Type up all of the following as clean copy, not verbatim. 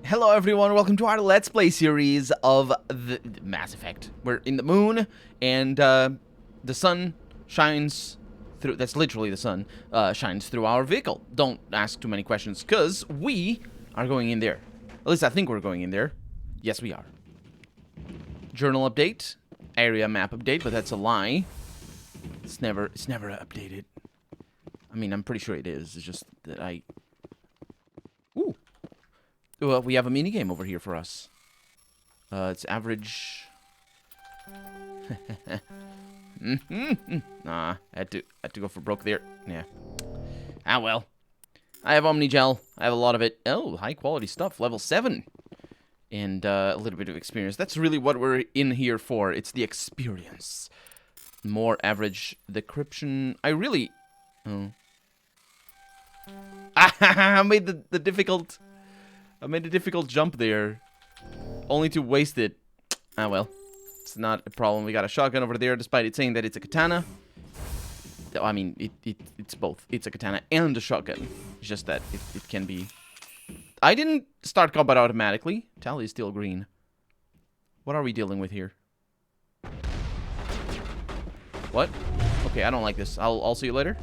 Hello everyone, welcome to our Let's Play series of the Mass Effect. We're in the moon, and the sun shines through, that's literally the sun, shines through our vehicle. Don't ask too many questions, because we are going in there. At least I think we're going in there. Yes, we are. Journal update, area map update, but that's a lie. It's never updated. I mean, I'm pretty sure it is, it's just that Ooh. Well, we have a mini game over here for us. It's average. Nah, had to go for broke there. Yeah. Ah well. I have Omnigel. I have a lot of it. Oh, high quality stuff. Level 7. And a little bit of experience. That's really what we're in here for. It's the experience. More average decryption. I really. Oh. I made the difficult. I made a difficult jump there, only to waste it. Ah, well. It's not a problem. We got a shotgun over there, despite it saying that it's a katana. I mean, it's both. It's a katana and a shotgun. It's just that it can be... I didn't start combat automatically. Tally is still green. What are we dealing with here? What? Okay, I don't like this. I'll see you later.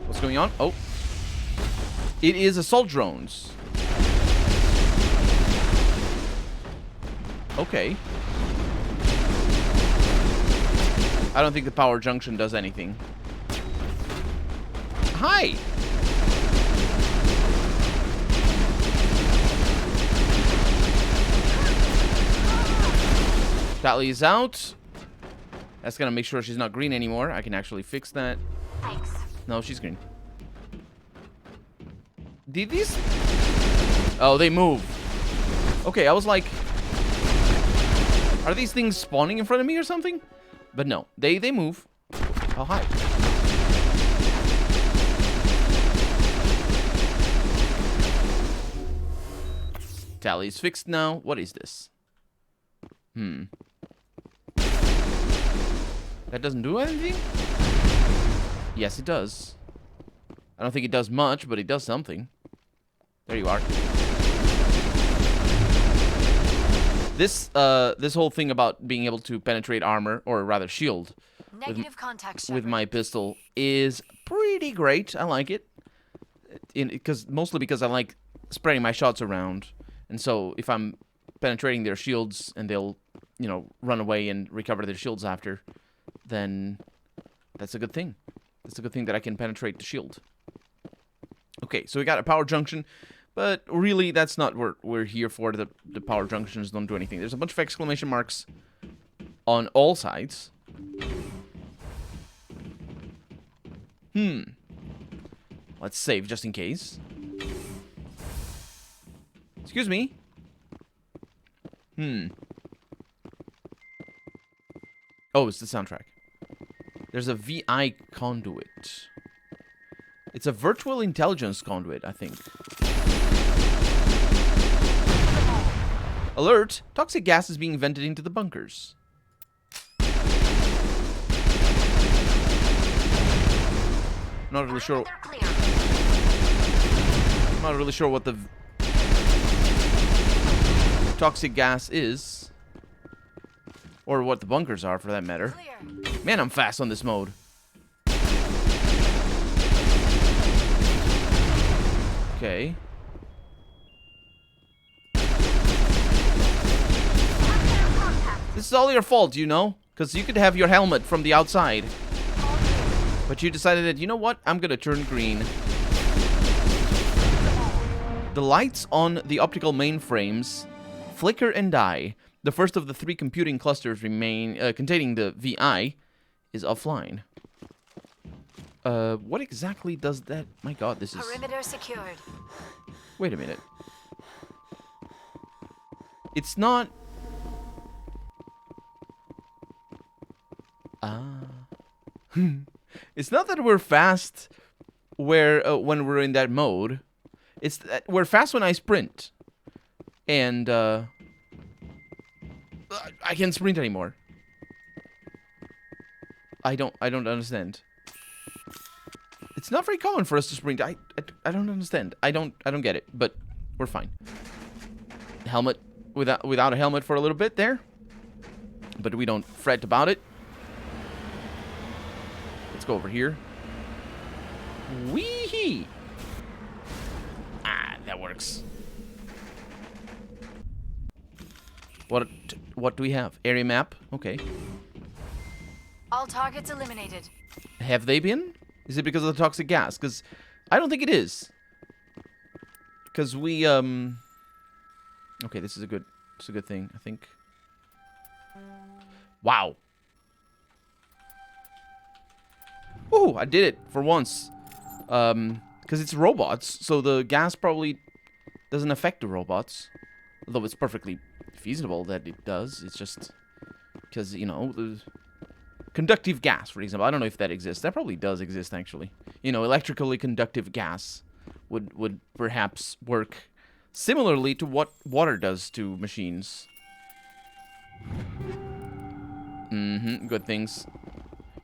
What's going on? Oh. It is assault drones. Okay. I don't think the power junction does anything. Hi! Tally is out. That's gonna make sure she's not green anymore. I can actually fix that. Thanks. No, she's green. Did these... Oh, they move. Okay, I was like... Are these things spawning in front of me or something? But no, they move. Oh, hi. Tally's fixed now. What is this? That doesn't do anything? Yes, it does. I don't think it does much, but it does something. There you are. This whole thing about being able to penetrate armor, or rather shield, with my pistol is pretty great. I like it. Mostly because I like spreading my shots around. And so if I'm penetrating their shields and they'll, you know, run away and recover their shields after, then that's a good thing. It's a good thing that I can penetrate the shield. Okay, so we got a power junction, but really that's not what we're here for. The power junctions don't do anything. There's a bunch of exclamation marks on all sides. Let's save just in case. Excuse me. Oh, it's the soundtrack. There's a VI conduit. It's a virtual intelligence conduit, I think. Alert! Toxic gas is being vented into the bunkers. Not really sure. Not really sure what the toxic gas is, or what the bunkers are, for that matter. Man, I'm fast on this mode. Okay. This is all your fault, you know? Because you could have your helmet from the outside. But you decided that, you know what? I'm gonna turn green. The lights on the optical mainframes flicker and die. The first of the 3 computing clusters containing the VI is offline. What exactly does that... My god, this is... Perimeter secured. Wait a minute. It's not... It's not that we're fast when we're in that mode. It's that we're fast when I sprint. And, I can't sprint anymore. I don't understand. It's not very common for us to sprint. I don't understand. I don't get it, but we're fine. Helmet without a helmet for a little bit there. But we don't fret about it. Let's go over here. Wee-hee! Ah, that works. What do we have? Area map? Okay. All targets eliminated. Have they been? Is it because of the toxic gas? Because I don't think it is. Because we okay, this is a good thing, I think. Wow. Oh, I did it for once. Because it's robots, so the gas probably doesn't affect the robots. Although it's perfectly feasible that it does. It's just because, you know, the conductive gas, for example. I don't know if that exists. That probably does exist, actually. You know, electrically conductive gas would perhaps work similarly to what water does to machines. Good things.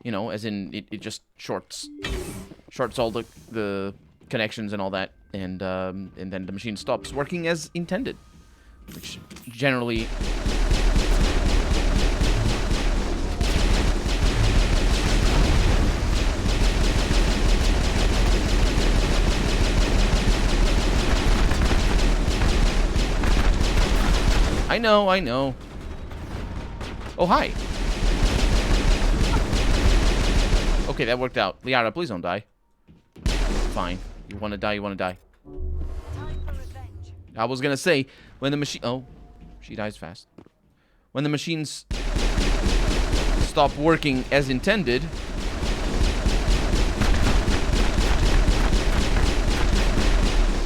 You know, as in it just shorts all the connections and all that, and then the machine stops working as intended, which generally I know. Oh, hi. Okay, that worked out. Liara, please don't die. Fine. You want to die, you want to die. Time for revenge. I was going to say, when the machine... Oh, she dies fast. When the machines stop working as intended...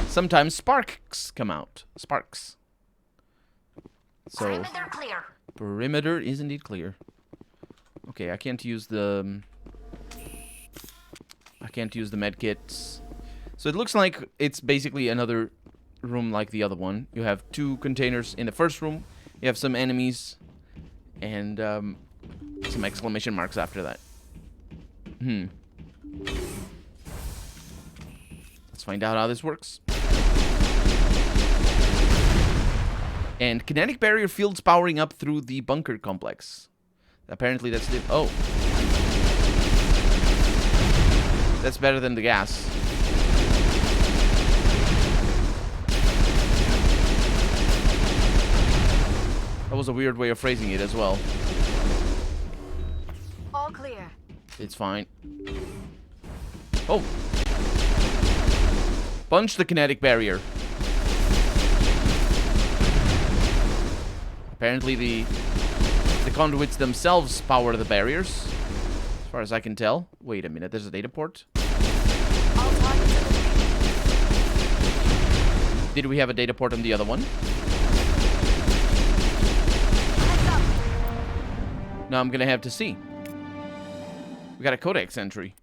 sometimes sparks come out. Sparks. So... Perimeter clear. Perimeter is indeed clear. Okay, I can't use the... med kits. So it looks like it's basically another room like the other one. You have 2 containers in the first room. You have some enemies. And some exclamation marks after that. Let's find out how this works. And kinetic barrier fields powering up through the bunker complex. Apparently that's the... Oh. That's better than the gas. That was a weird way of phrasing it as well. All clear. It's fine. Oh. Punch the kinetic barrier. Apparently the conduits themselves power the barriers. As far as I can tell. Wait a minute, there's a data port. All targets eliminated. Did we have a data port on the other one? Heads up. No, I'm gonna have to see. We got a codex entry.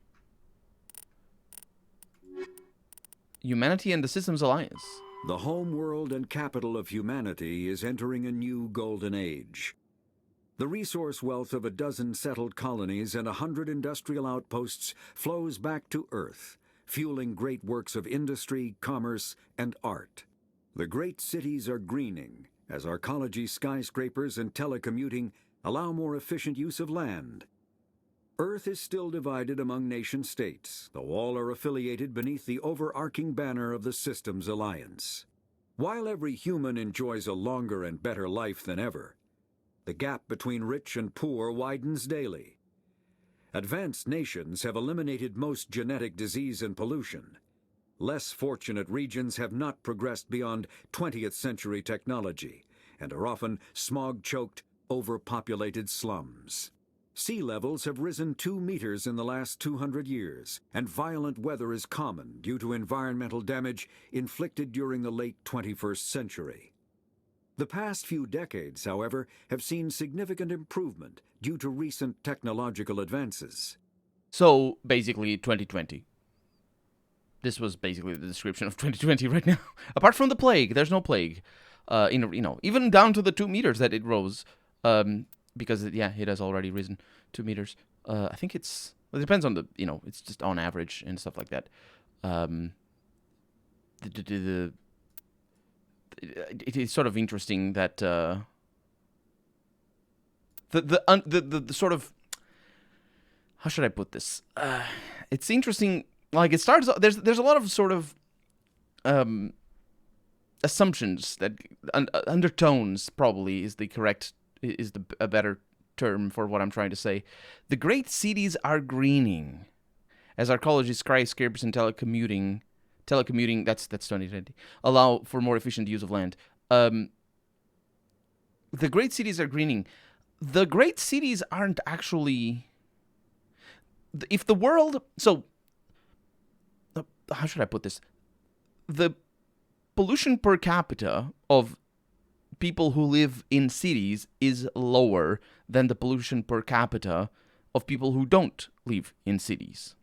Humanity and the Systems Alliance. The home world and capital of humanity is entering a new golden age. The resource wealth of a dozen settled colonies and 100 industrial outposts flows back to Earth, fueling great works of industry, commerce, and art. The great cities are greening, as arcology skyscrapers and telecommuting allow more efficient use of land. Earth is still divided among nation-states, though all are affiliated beneath the overarching banner of the Systems Alliance. While every human enjoys a longer and better life than ever, the gap between rich and poor widens daily. Advanced nations have eliminated most genetic disease and pollution. Less fortunate regions have not progressed beyond 20th century technology and are often smog-choked, overpopulated slums. Sea levels have risen 2 meters in the last 200 years, and violent weather is common due to environmental damage inflicted during the late 21st century. The past few decades, however, have seen significant improvement due to recent technological advances. So, basically, 2020. This was basically the description of 2020 right now. Apart from the plague, there's no plague. Even down to the 2 meters that it rose. Because, yeah, it has already risen 2 meters. I think it's Well, it depends on the, it's just on average and stuff like that. It is sort of interesting that the sort of, how should I put this? It's interesting. Like, it starts. There's a lot of sort of assumptions that undertones probably is a better term for what I'm trying to say. The great cities are greening, as our colleges, skyscrapers, and telecommuting. That's 2020. Allow for more efficient use of land. The great cities are greening. The great cities aren't actually. If the world, so how should I put this? The pollution per capita of people who live in cities is lower than the pollution per capita of people who don't live in cities.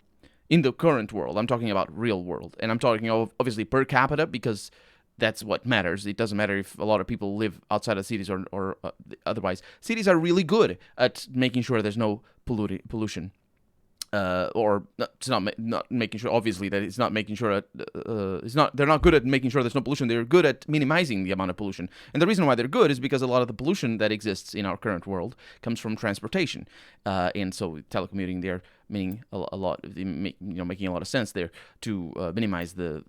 In the current world, I'm talking about real world, and I'm talking obviously per capita because that's what matters. It doesn't matter if a lot of people live outside of cities or otherwise. Cities are really good at making sure there's no pollution. It's not making sure. Obviously, that it's not making sure that they're not good at making sure there's no pollution. They're good at minimizing the amount of pollution. And the reason why they're good is because a lot of the pollution that exists in our current world comes from transportation. And so telecommuting, they're making making a lot of sense there to minimize the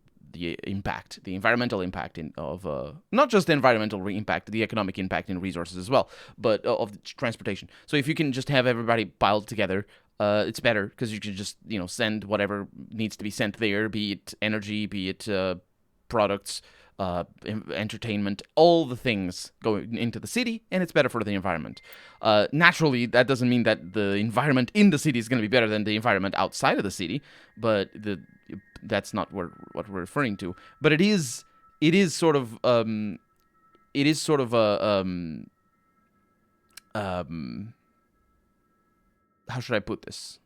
impact, the environmental impact of not just the environmental impact, the economic impact in resources as well, but of transportation. So if you can just have everybody piled together, it's better because you can just send whatever needs to be sent there, be it energy, be it products, entertainment, all the things going into the city, and it's better for the environment. Naturally, that doesn't mean that the environment in the city is going to be better than the environment outside of the city, but that's not what we're referring to. But it is sort of how should I put this?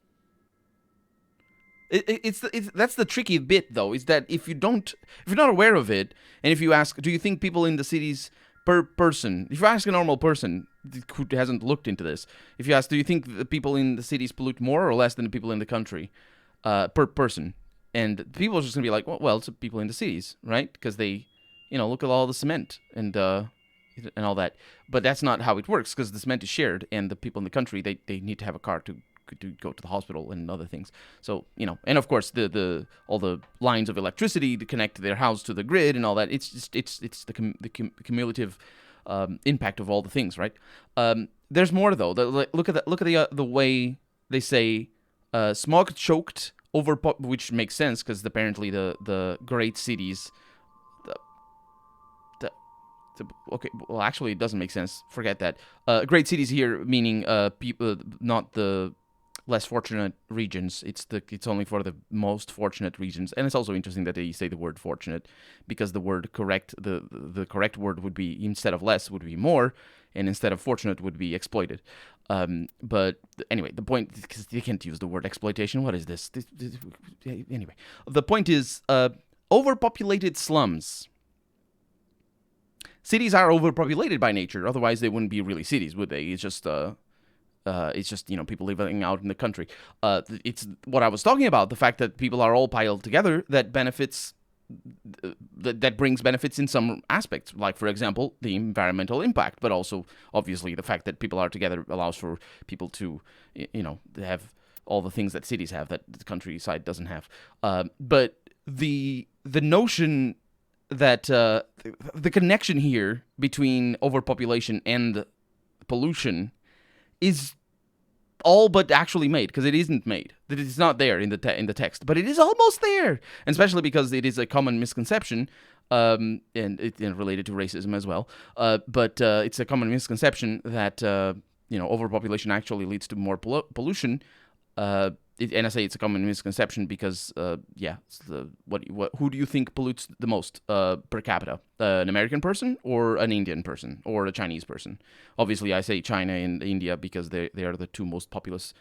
That's the tricky bit, though, is that if you're not aware of it, and if you ask, do you think people in the cities per person, if you ask a normal person who hasn't looked into this, if you ask, do you think the people in the cities pollute more or less than the people in the country per person? And people are just gonna be like, well, it's the people in the cities, right? Because they, look at all the cement and all that. But that's not how it works, because the cement is shared, and the people in the country, they need to have a car to go to the hospital and other things. So, and of course the all the lines of electricity to connect their house to the grid and all that. It's just it's the cumulative impact of all the things, right? There's more though. Look at the way they say smog choked over, which makes sense because apparently the great cities. Okay, well, actually, it doesn't make sense. Forget that. Great cities here, meaning people, not the less fortunate regions. It's only for the most fortunate regions, and it's also interesting that they say the word fortunate, because the word correct, the correct word would be, instead of less, would be more, and instead of fortunate would be exploited. But anyway, the point, because you can't use the word exploitation. What is this? Anyway, the point is overpopulated slums. Cities are overpopulated by nature. Otherwise, they wouldn't be really cities, would they? It's just people living out in the country. It's what I was talking about. The fact that people are all piled together that benefits, that brings benefits in some aspects. Like, for example, the environmental impact, but also obviously the fact that people are together allows for people to, have all the things that cities have that the countryside doesn't have. But the notion that the connection here between overpopulation and pollution is all but actually made, because it isn't made. That it's not there in the text, but it is almost there, and especially because it is a common misconception, and it's related to racism as well. But it's a common misconception that overpopulation actually leads to more pollution. And I say it's a common misconception because, who do you think pollutes the most per capita? An American person or an Indian person or a Chinese person? Obviously, I say China and India because they are the two most populous.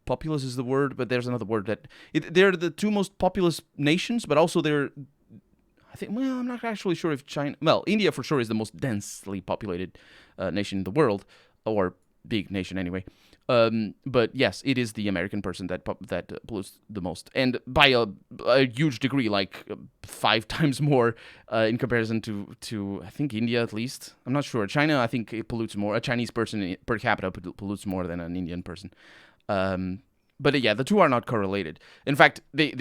Populous is the word, but there's another word they're the two most populous nations, but also I'm not actually sure if China. Well, India for sure is the most densely populated nation in the world, or big nation anyway. But yes, it is the American person that pollutes the most, and by a huge degree, like 5 times more in comparison to I think India at least. I'm not sure. China, I think it pollutes more. A Chinese person per capita pollutes more than an Indian person. But yeah, the two are not correlated. In fact, they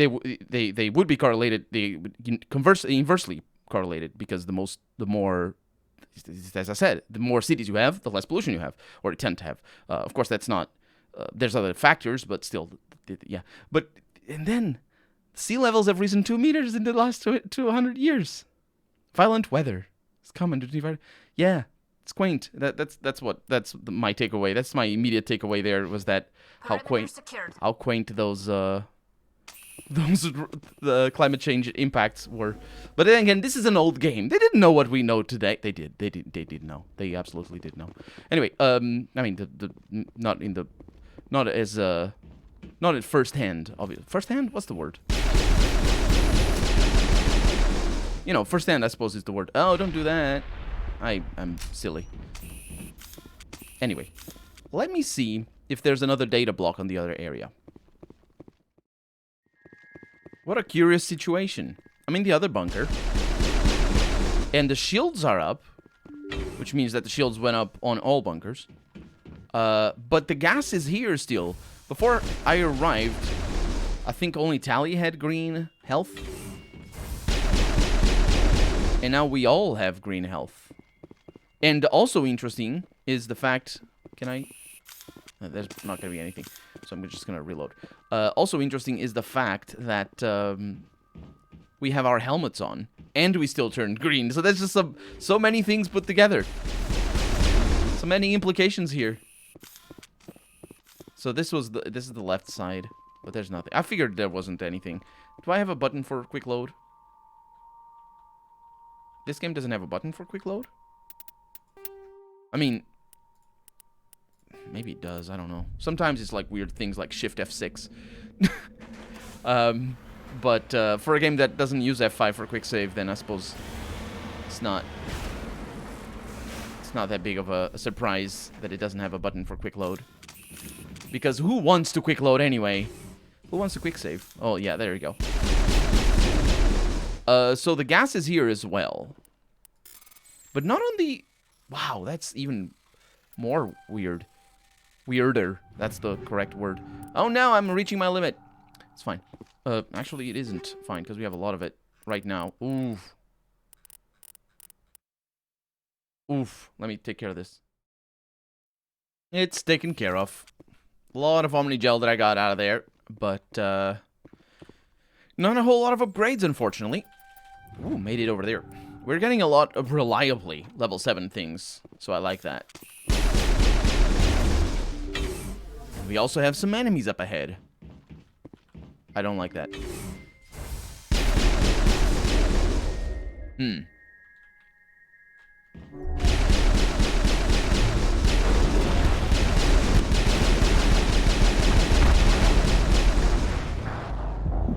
would be correlated. They inversely correlated because the more, as I said, the more cities you have, the less pollution you have, or you tend to have. Of course, that's not. There's other factors, but still, yeah. But and then sea levels have risen 2 meters in the last 200 years. Violent weather is common to divide. Yeah, it's quaint. That's my takeaway. That's my immediate takeaway. There was that how quaint those the climate change impacts were. But then again, this is an old game. They didn't know what we know today. They did know. They absolutely did know. Anyway, I mean, not at first hand. Obviously, first hand. What's the word? First hand. I suppose is the word. Oh, don't do that. I'm silly. Anyway, let me see if there's another data block on the other area. What a curious situation. I'm in the other bunker. And the shields are up. Which means that the shields went up on all bunkers. But the gas is here still. Before I arrived, I think only Tally had green health. And now we all have green health. And also interesting is the fact... Can I... there's not going to be anything. So I'm just going to reload. Also interesting is the fact that we have our helmets on. And we still turned green. So there's just so many things put together. So many implications here. So this is the left side. But there's nothing. I figured there wasn't anything. Do I have a button for quick load? This game doesn't have a button for quick load? I mean... Maybe it does, I don't know. Sometimes it's like weird things like Shift F6. But for a game that doesn't use F5 for quick save, then I suppose it's not that big of a surprise that it doesn't have a button for quick load. Because who wants to quick load anyway? Who wants to quick save? Oh yeah, there you go. So the gas is here as well. But not on the... Wow, that's even more weird. Weirder. That's the correct word. Oh no, I'm reaching my limit. It's fine. Actually, it isn't fine because we have a lot of it right now. Oof. Oof. Let me take care of this. It's taken care of. A lot of Omni Gel that I got out of there, but not a whole lot of upgrades, unfortunately. Ooh, made it over there. We're getting a lot of reliably level 7 things, so I like that. We also have some enemies up ahead. I don't like that.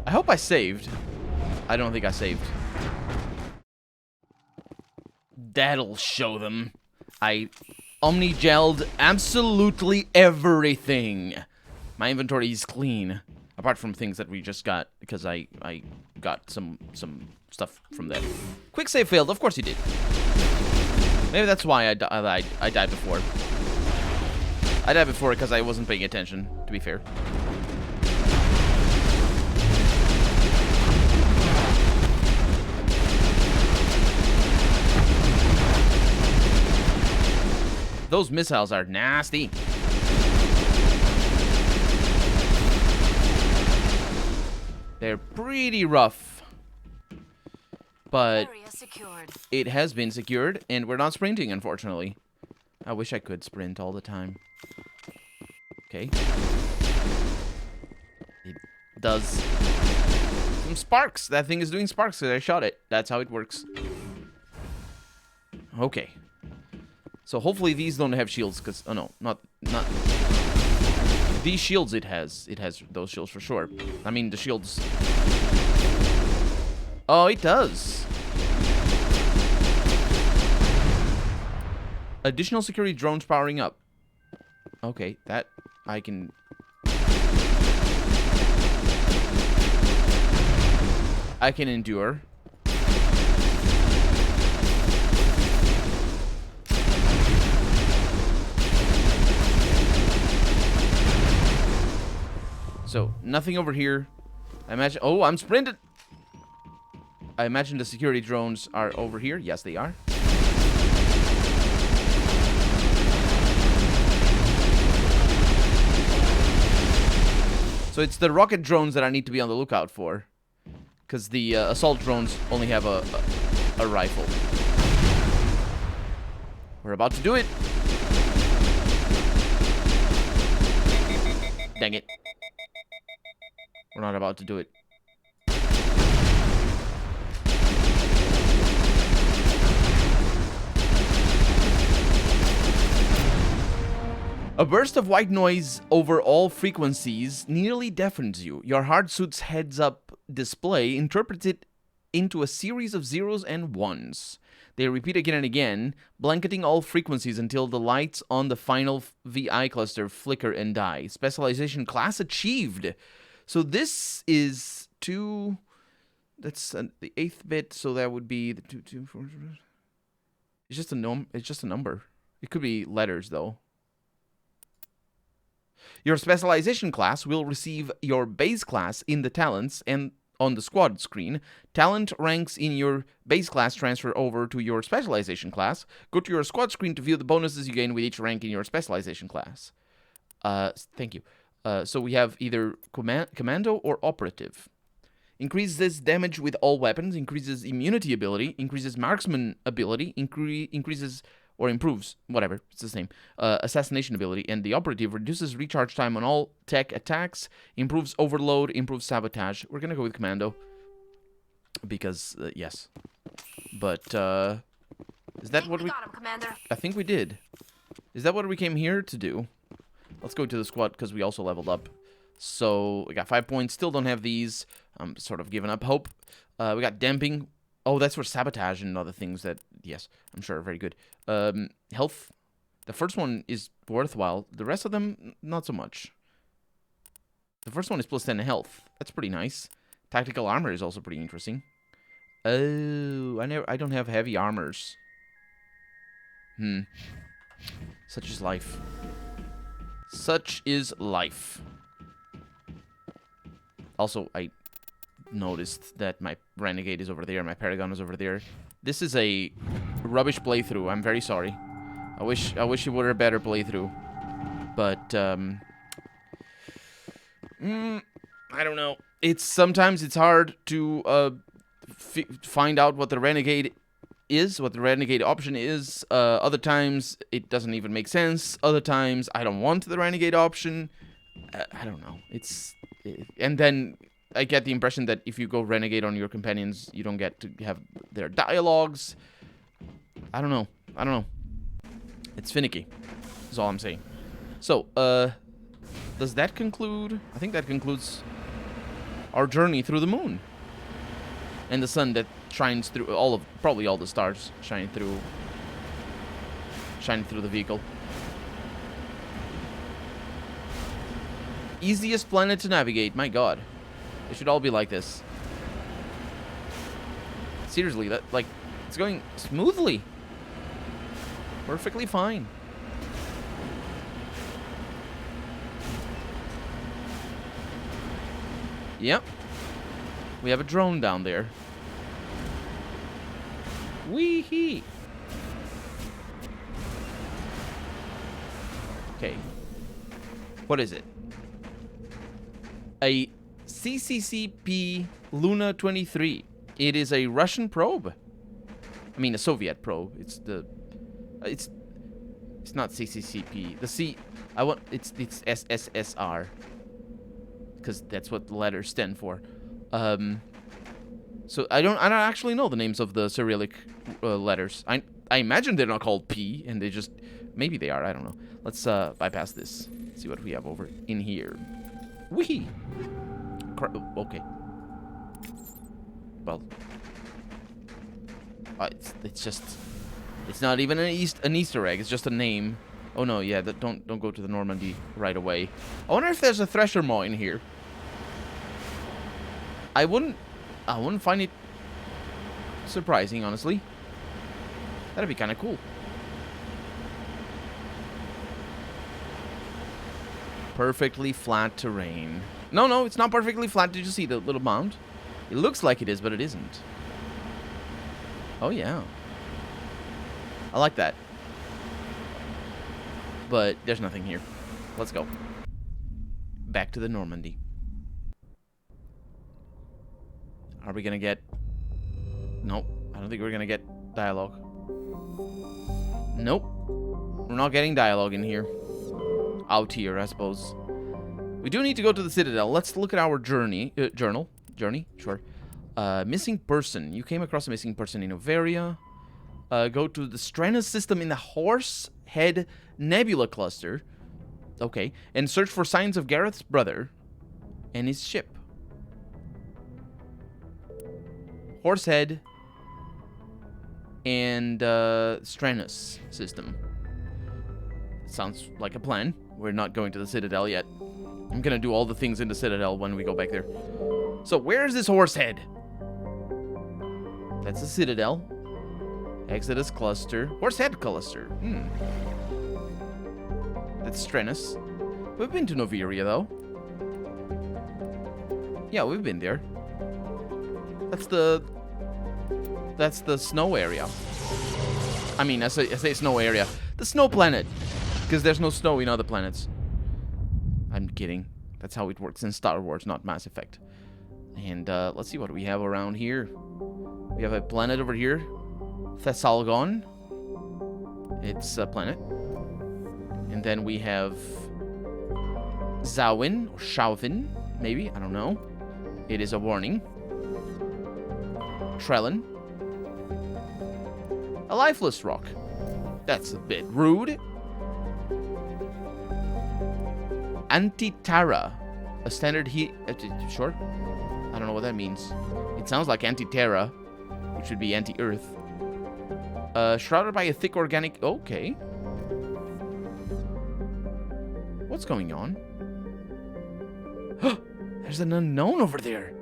I hope I saved. I don't think I saved. That'll show them. I Omni-gelled absolutely everything. My inventory is clean. Apart from things that we just got because I got some stuff from there. Quick save failed. Of course he did. Maybe that's why I died before. I died before because I wasn't paying attention, to be fair. Those missiles are nasty. They're pretty rough. But it has been secured, and we're not sprinting, unfortunately. I wish I could sprint all the time. Okay. It does some sparks. That thing is doing sparks because I shot it. That's how it works. Okay. So hopefully these don't have shields, because... Oh, no. Not... These shields it has. It has those shields for sure. I mean, the shields... Oh, it does. Additional security drones powering up. Okay, that... I can... I can endure. So, nothing over here. I imagine... Oh, I'm sprinted! I imagine the security drones are over here. Yes, they are. So it's the rocket drones that I need to be on the lookout for. Because the assault drones only have a rifle. We're about to do it. Dang it. We're not about to do it. A burst of white noise over all frequencies nearly deafens you. Your hard suit's heads-up display interprets it into a series of zeros and ones. They repeat again and again, blanketing all frequencies until the lights on the final VI cluster flicker and die. Specialization class achieved. So this is 2... That's the 8th bit, so that would be the 2, 2, 4... It's just a number. It could be letters, though. Your specialization class will receive your base class in the talents and on the squad screen. Talent ranks in your base class transfer over to your specialization class. Go to your squad screen to view the bonuses you gain with each rank in your specialization class. Thank you. So we have either commando or operative. Increases damage with all weapons, increases immunity ability, increases marksman ability, increases or improves, whatever, it's the same, assassination ability, and the operative reduces recharge time on all tech attacks, improves overload, improves sabotage. We're gonna go with commando, because, yes. But, is that what we... got him, Commander. I think we did. Is that what we came here to do? Let's go to the squad, because we also leveled up. So, we got 5 points, still don't have these. I'm sort of giving up hope. We got damping. Oh, that's for sabotage and other things that, yes, I'm sure are very good. Health. The first one is worthwhile. The rest of them, not so much. The first one is plus 10 health. That's pretty nice. Tactical armor is also pretty interesting. Oh, I don't have heavy armors. Such is life. Such is life. Also, I noticed that my Renegade is over there, my Paragon is over there. This is a rubbish playthrough. I'm very sorry. I wish it were a better playthrough. But I don't know. Sometimes it's hard to find out what the Renegade is, what the Renegade option is. Other times it doesn't even make sense. Other times I don't want the Renegade option. I don't know. And then I get the impression that if you go Renegade on your companions, you don't get to have their dialogues. I don't know. It's finicky, is all I'm saying. So, does that conclude? I think that concludes our journey through the moon. And the sun that shines through probably all the stars shine through the vehicle. Easiest planet to navigate, my god. They should all be like this. Seriously, it's going smoothly. Perfectly fine. Yep. We have a drone down there. Wee-hee. Okay. What is it? A CCCP Luna 23. It is a Russian probe. I mean, a Soviet probe. It's not CCCP. It's SSSR. Because that's what the letters stand for. So I don't actually know the names of the Cyrillic letters. I imagine they're not called P, and they just, maybe they are. I don't know. Let's bypass this. See what we have over in here. Wee. Okay. Well, it's not even an Easter egg. It's just a name Oh no, yeah, don't go to the Normandy right away. I wonder if there's a thresher maw in here. I wouldn't find it surprising, honestly. That'd be kind of cool. Perfectly flat terrain. No, it's not perfectly flat. Did you see the little mound? It looks like it is, but it isn't. Oh, yeah. I like that. But there's nothing here. Let's go. Back to the Normandy. Are we gonna get... Nope. I don't think we're gonna get dialogue. Nope. We're not getting dialogue in here. Out here, I suppose. We do need to go to the Citadel. Let's look at our journey. Journey? Sure. Missing person. You came across a missing person in Novaria. Go to the Stranus system in the Horsehead Nebula Cluster. Okay. And search for signs of Gareth's brother and his ship. Horsehead and Stranus system. Sounds like a plan. We're not going to the Citadel yet. I'm gonna do all the things in the Citadel when we go back there. So where is this Horsehead? That's the Citadel. Exodus Cluster. Horsehead Cluster. That's Stranus. We've been to Novaria, though. Yeah, we've been there. That's the snow area. I mean, I say snow area. The snow planet. Because there's no snow in other planets. I'm kidding. That's how it works in Star Wars, not Mass Effect. And let's see what we have around here. We have a planet over here. Thessalgon. It's a planet. And then we have Zawin, or Shauvin, maybe. I don't know. It is a warning. Trellin. A lifeless rock. That's a bit rude. Antiterra. A standard sure? I don't know what that means. It sounds like Antiterra, which would be anti-Earth. Shrouded by a thick organic... Okay. What's going on? There's an unknown over there.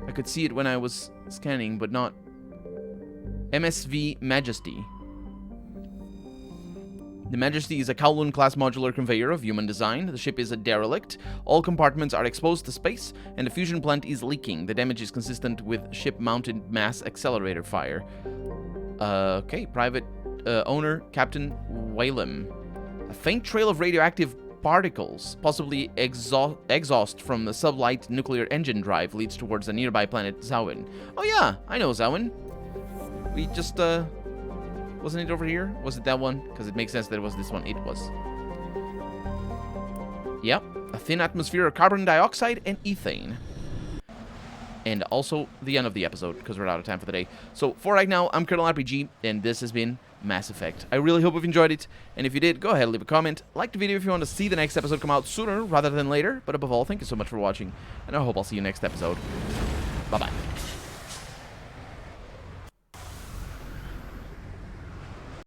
I could see it when I was scanning, but not... MSV Majesty. The Majesty is a Kowloon-class modular conveyor of human design. The ship is a derelict. All compartments are exposed to space, and the fusion plant is leaking. The damage is consistent with ship-mounted mass accelerator fire. Okay, private owner, Captain Whalem. A faint trail of radioactive particles, possibly exhaust from the sublight nuclear engine drive, leads towards the nearby planet Zawin. Oh yeah, I know Zawin. We just, wasn't it over here? Was it that one? Because it makes sense that it was this one. It was. Yep. A thin atmosphere of carbon dioxide and ethane. And also the end of the episode, because we're out of time for the day. So, for right now, I'm Colonel RPG, and this has been Mass Effect. I really hope you've enjoyed it, and if you did, go ahead and leave a comment. Like the video if you want to see the next episode come out sooner rather than later. But above all, thank you so much for watching, and I hope I'll see you next episode. Bye-bye.